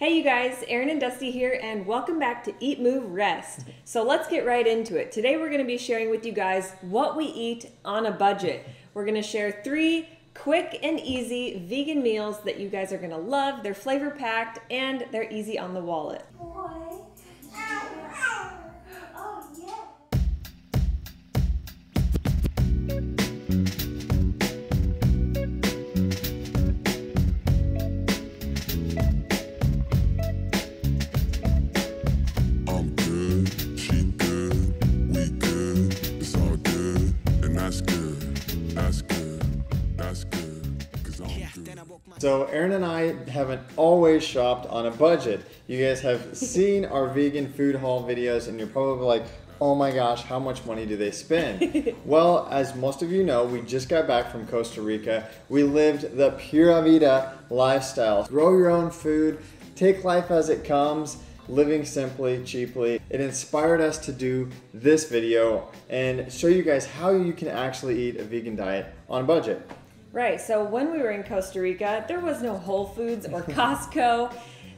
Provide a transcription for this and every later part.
Hey you guys, Erin and Dusty here, and welcome back to Eat, Move, Rest. So let's get right into it. Today we're going to be sharing with you guys what we eat on a budget. We're going to share 3 quick and easy vegan meals that you guys are going to love. They're flavor packed and they're easy on the wallet. So Erin and I haven't always shopped on a budget. You guys have seen our vegan food haul videos and you're probably like, oh my gosh, how much money do they spend? Well, as most of you know, we just got back from Costa Rica. We lived the Pura Vida lifestyle. Grow your own food, take life as it comes, living simply, cheaply. It inspired us to do this video and show you guys how you can actually eat a vegan diet on a budget. Right, so when we were in Costa Rica, there was no Whole Foods or Costco.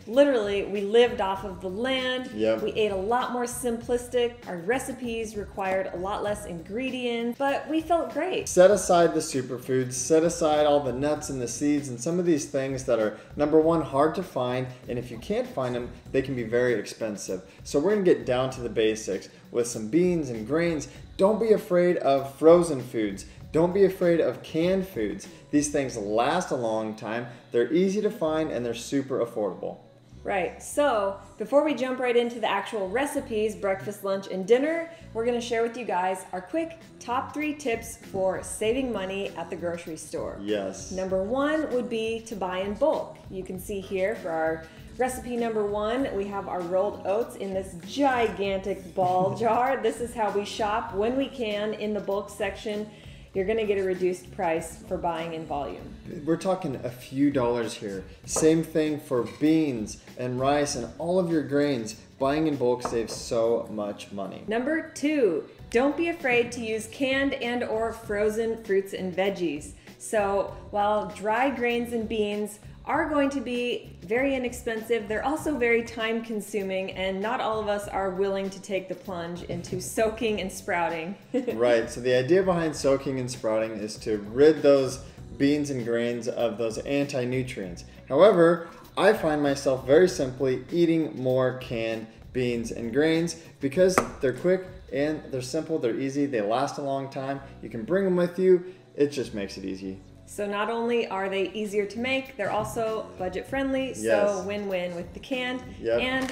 Literally, we lived off of the land. Yep. We ate a lot more simplistic. Our recipes required a lot less ingredients, but we felt great. Set aside the superfoods, set aside all the nuts and the seeds and some of these things that are, number one, hard to find, and if you can't find them, they can be very expensive. So we're gonna get down to the basics with some beans and grains. Don't be afraid of frozen foods. Don't be afraid of canned foods. These things last a long time, they're easy to find, and they're super affordable. Right, so before we jump right into the actual recipes, breakfast, lunch, and dinner, we're gonna share with you guys our quick top 3 tips for saving money at the grocery store. Yes. Number 1 would be to buy in bulk. You can see here for our recipe number 1, we have our rolled oats in this gigantic ball jar. This is how we shop when we can in the bulk section. You're gonna get a reduced price for buying in volume. We're talking a few dollars here. Same thing for beans and rice and all of your grains. Buying in bulk saves so much money. Number 2, don't be afraid to use canned and or frozen fruits and veggies. So while dry grains and beans are going to be very inexpensive, they're also very time consuming, and not all of us are willing to take the plunge into soaking and sprouting. Right, so the idea behind soaking and sprouting is to rid those beans and grains of those anti-nutrients. However, I find myself very simply eating more canned beans and grains because they're quick and they're simple, they're easy, they last a long time. You can bring them with you, it just makes it easy. So not only are they easier to make, they're also budget friendly, so yes. Win-win with the canned. Yep. And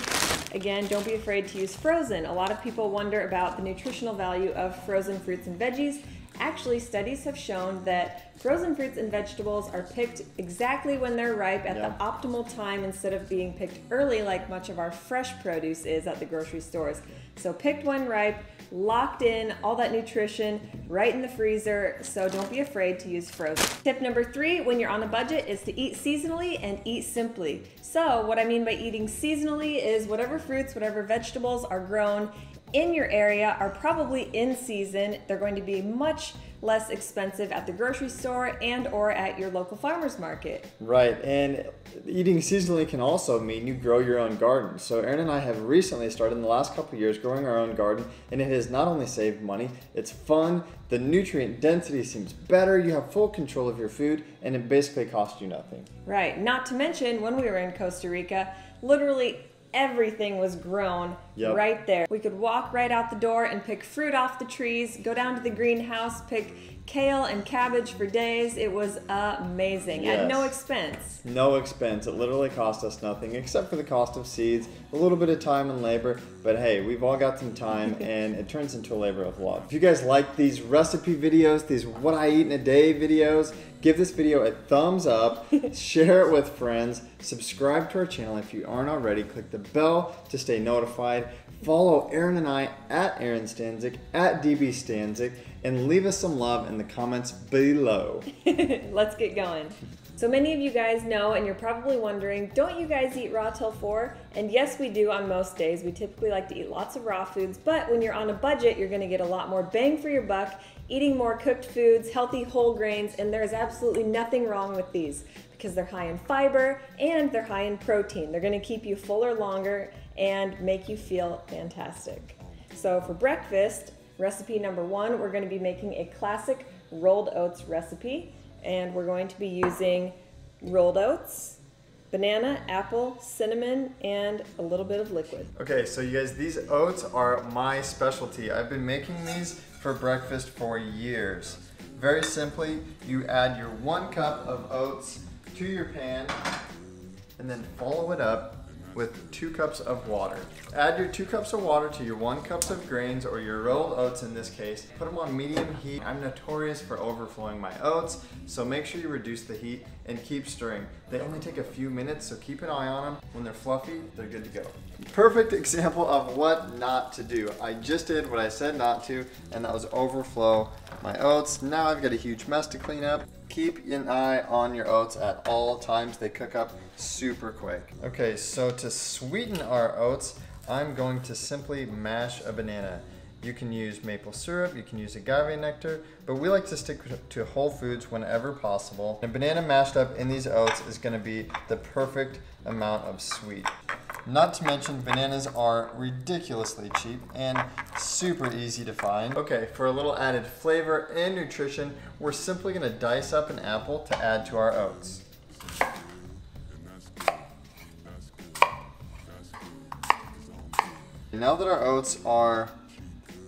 again, don't be afraid to use frozen. A lot of people wonder about the nutritional value of frozen fruits and veggies. Actually, studies have shown that frozen fruits and vegetables are picked exactly when they're ripe at the optimal time instead of being picked early like much of our fresh produce is at the grocery stores. So picked when ripe, locked in, all that nutrition right in the freezer, so don't be afraid to use frozen. Tip number 3 when you're on a budget is to eat seasonally and eat simply. So what I mean by eating seasonally is whatever fruits, whatever vegetables are grown in your area are probably in season. They're going to be much less expensive at the grocery store and or at your local farmer's market. Right, and eating seasonally can also mean you grow your own garden. So Erin and I have recently started in the last couple of years growing our own garden, and it has not only saved money, it's fun, the nutrient density seems better, you have full control of your food, and it basically costs you nothing. Right, not to mention when we were in Costa Rica, literally everything was grown right there. We could walk right out the door and pick fruit off the trees, go down to the greenhouse, pick kale and cabbage for days. It was amazing at no expense. No expense. It literally cost us nothing except for the cost of seeds, a little bit of time and labor, but hey, we've all got some time and it turns into a labor of love. If you guys like these recipe videos, these what I eat in a day videos, give this video a thumbs up, share it with friends, subscribe to our channel if you aren't already, click the bell to stay notified, follow Erin and I at Erin Stanzik, at DB Stanzik, and leave us some love in the comments below. Let's get going. So many of you guys know, and you're probably wondering, don't you guys eat raw till 4? And yes, we do on most days. We typically like to eat lots of raw foods, but when you're on a budget, you're gonna get a lot more bang for your buck, eating more cooked foods, healthy whole grains, and there's absolutely nothing wrong with these because they're high in fiber and they're high in protein. They're gonna keep you fuller longer and make you feel fantastic. So for breakfast, recipe number 1, we're gonna be making a classic rolled oats recipe. And we're going to be using rolled oats, banana, apple, cinnamon, and a little bit of liquid. Okay, so you guys, these oats are my specialty. I've been making these for breakfast for years. Very simply, you add your 1 cup of oats to your pan and then follow it up with 2 cups of water. Add your 2 cups of water to your 1 cup of grains, or your rolled oats in this case. Put them on medium heat. I'm notorious for overflowing my oats, so make sure you reduce the heat and keep stirring. They only take a few minutes, so keep an eye on them. When they're fluffy, they're good to go. Perfect example of what not to do. I just did what I said not to, and that was overflow my oats. Now I've got a huge mess to clean up. Keep an eye on your oats at all times. They cook up super quick. Okay, so to sweeten our oats, I'm going to simply mash a banana. You can use maple syrup, you can use agave nectar, but we like to stick to whole foods whenever possible. A banana mashed up in these oats is gonna be the perfect amount of sweet. Not to mention, bananas are ridiculously cheap and super easy to find. Okay, for a little added flavor and nutrition, we're simply gonna dice up an apple to add to our oats. Now that our oats are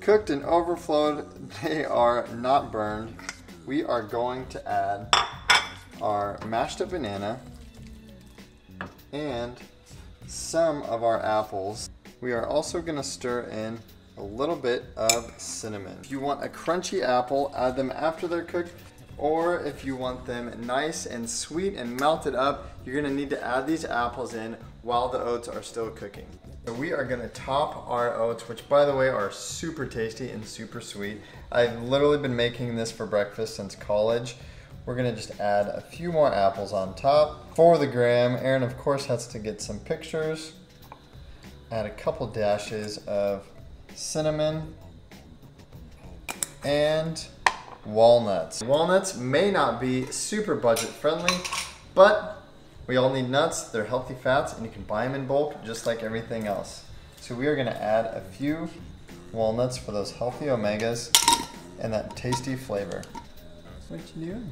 cooked and overflowed, they are not burned, we are going to add our mashed up banana and some of our apples. We are also going to stir in a little bit of cinnamon. If you want a crunchy apple, add them after they're cooked, or if you want them nice and sweet and melted up, you're going to need to add these apples in while the oats are still cooking. So we are going to top our oats, which by the way are super tasty and super sweet. I've literally been making this for breakfast since college. We're gonna just add a few more apples on top. For the gram, Aaron of course has to get some pictures. Add a couple dashes of cinnamon and walnuts. Walnuts may not be super budget friendly, but we all need nuts. They're healthy fats and you can buy them in bulk just like everything else. So we are gonna add a few walnuts for those healthy omegas and that tasty flavor. What you doing?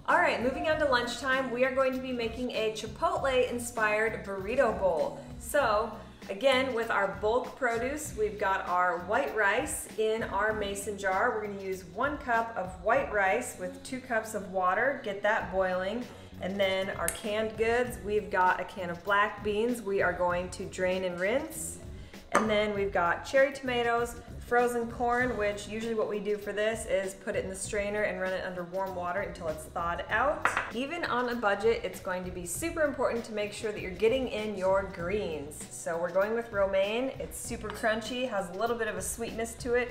All right, moving on to lunchtime, we are going to be making a Chipotle-inspired burrito bowl. So, again, with our bulk produce, we've got our white rice in our mason jar. We're gonna use 1 cup of white rice with 2 cups of water, get that boiling. And then our canned goods, we've got a can of black beans we are going to drain and rinse. And then we've got cherry tomatoes, frozen corn, which usually what we do for this is put it in the strainer and run it under warm water until it's thawed out. Even on a budget, it's going to be super important to make sure that you're getting in your greens. So we're going with romaine. It's super crunchy, has a little bit of a sweetness to it.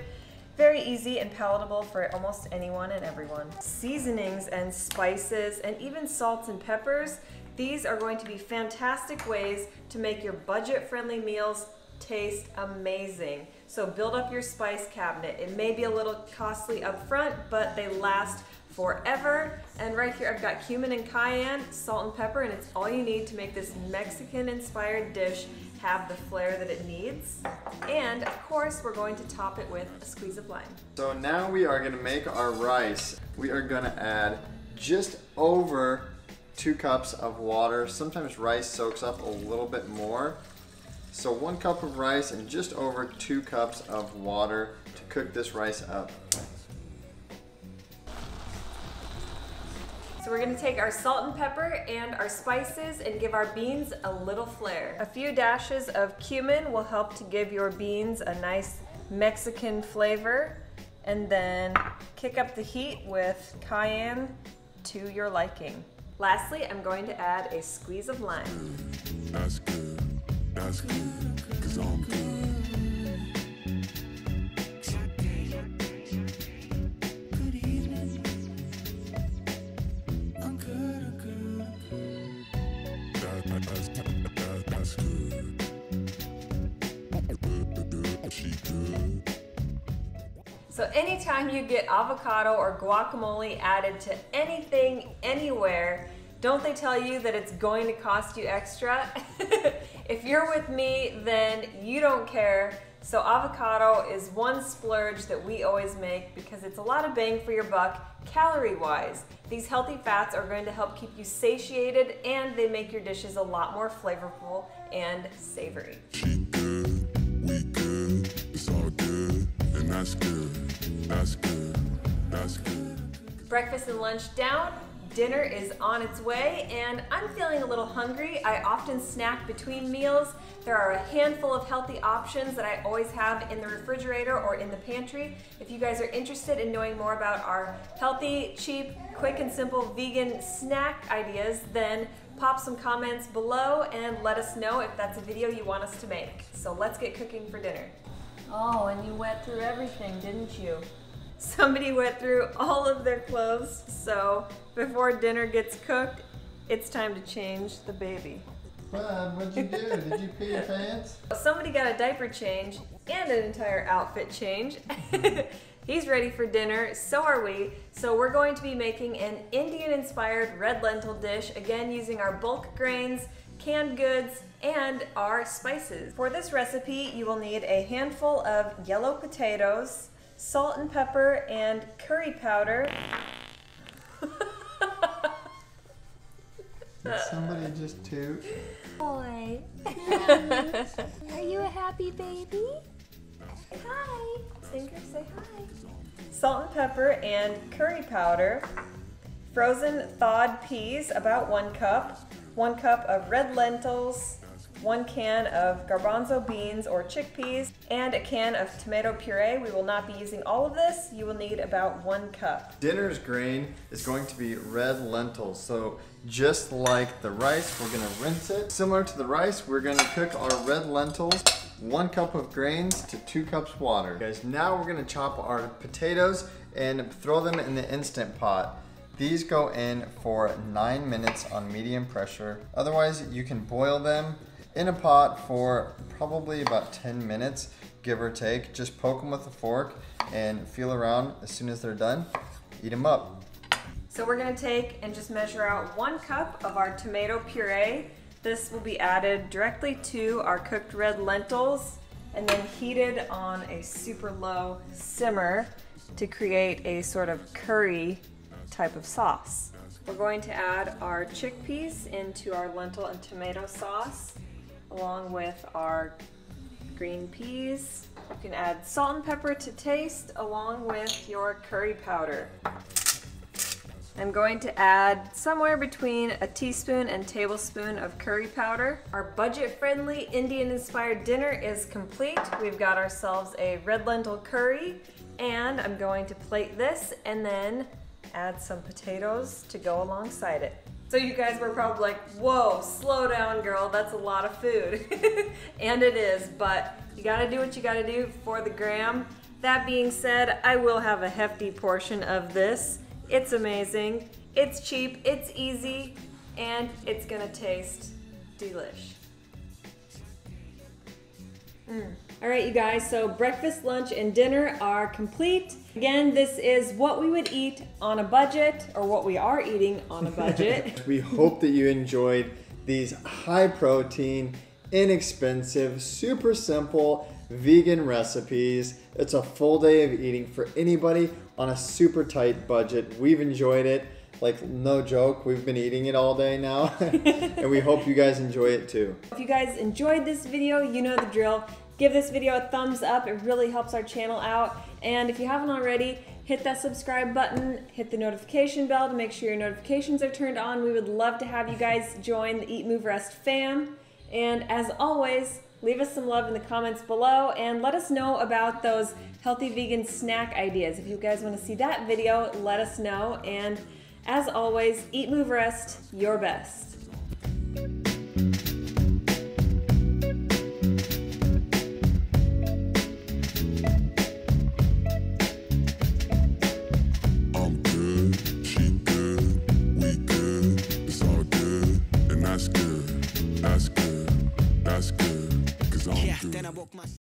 Very easy and palatable for almost anyone and everyone. Seasonings and spices and even salts and peppers, these are going to be fantastic ways to make your budget-friendly meals taste amazing. So build up your spice cabinet. It may be a little costly up front, but they last forever. And right here I've got cumin and cayenne, salt and pepper, and it's all you need to make this Mexican-inspired dish have the flair that it needs. And of course, we're going to top it with a squeeze of lime. So now we are gonna make our rice. We are gonna add just over 2 cups of water. Sometimes rice soaks up a little bit more. So 1 cup of rice and just over 2 cups of water to cook this rice up. So we're gonna take our salt and pepper and our spices and give our beans a little flair. A few dashes of cumin will help to give your beans a nice Mexican flavor. And then kick up the heat with cayenne to your liking. Lastly, I'm going to add a squeeze of lime. That's good, 'cause I'm good. So anytime you get avocado or guacamole added to anything, anywhere, don't they tell you that it's going to cost you extra? If you're with me, then you don't care. So avocado is one splurge that we always make because it's a lot of bang for your buck, calorie-wise. These healthy fats are going to help keep you satiated, and they make your dishes a lot more flavorful and savory. She good, we good, it's all good, and that's good, that's good, that's good. Breakfast and lunch down, dinner is on its way, and I'm feeling a little hungry. I often snack between meals. There are a handful of healthy options that I always have in the refrigerator or in the pantry. If you guys are interested in knowing more about our healthy, cheap, quick and simple vegan snack ideas, then pop some comments below and let us know if that's a video you want us to make. So let's get cooking for dinner. Oh, and you went through everything, didn't you? Somebody went through all of their clothes, so before dinner gets cooked, it's time to change the baby. Bud, what'd you do? Did you pee your pants? Somebody got a diaper change and an entire outfit change. He's ready for dinner, so are we. So we're going to be making an Indian-inspired red lentil dish, again using our bulk grains, canned goods, and our spices. For this recipe, you will need a handful of yellow potatoes, salt and pepper, and curry powder. Did somebody just toot? Boy. Are you a happy baby? Hi. Singer, say hi. Salt and pepper and curry powder. Frozen thawed peas, about 1 cup. 1 cup of red lentils. 1 can of garbanzo beans or chickpeas, and a can of tomato puree. We will not be using all of this. You will need about 1 cup. Dinner's grain is going to be red lentils. So just like the rice, we're gonna rinse it. Similar to the rice, we're gonna cook our red lentils, 1 cup of grains to 2 cups water. Guys, now we're gonna chop our potatoes and throw them in the Instant Pot. These go in for 9 minutes on medium pressure. Otherwise, you can boil them in a pot for probably about 10 minutes, give or take. Just poke them with a fork and feel around. As soon as they're done, eat them up. So we're gonna take and just measure out 1 cup of our tomato puree. This will be added directly to our cooked red lentils and then heated on a super low simmer to create a sort of curry type of sauce. We're going to add our chickpeas into our lentil and tomato sauce, along with our green peas. You can add salt and pepper to taste, along with your curry powder. I'm going to add somewhere between a teaspoon and tablespoon of curry powder. Our budget-friendly Indian-inspired dinner is complete. We've got ourselves a red lentil curry, and I'm going to plate this and then add some potatoes to go alongside it. So you guys were probably like, whoa, slow down, girl, that's a lot of food. And it is, but you gotta do what you gotta do for the gram. That being said, I will have a hefty portion of this. It's amazing, it's cheap, it's easy, and it's gonna taste delish. All right, you guys, so breakfast, lunch, and dinner are complete. Again, this is what we would eat on a budget, or what we are eating on a budget. We hope that you enjoyed these high protein, inexpensive, super simple vegan recipes. It's a full day of eating for anybody on a super tight budget. We've enjoyed it. Like, no joke, we've been eating it all day now. And we hope you guys enjoy it too. If you guys enjoyed this video, you know the drill. Give this video a thumbs up, it really helps our channel out. And if you haven't already, hit that subscribe button, hit the notification bell to make sure your notifications are turned on. We would love to have you guys join the Eat, Move, Rest fam. And as always, leave us some love in the comments below and let us know about those healthy vegan snack ideas. If you guys want to see that video, let us know. And as always, eat, move, rest your best.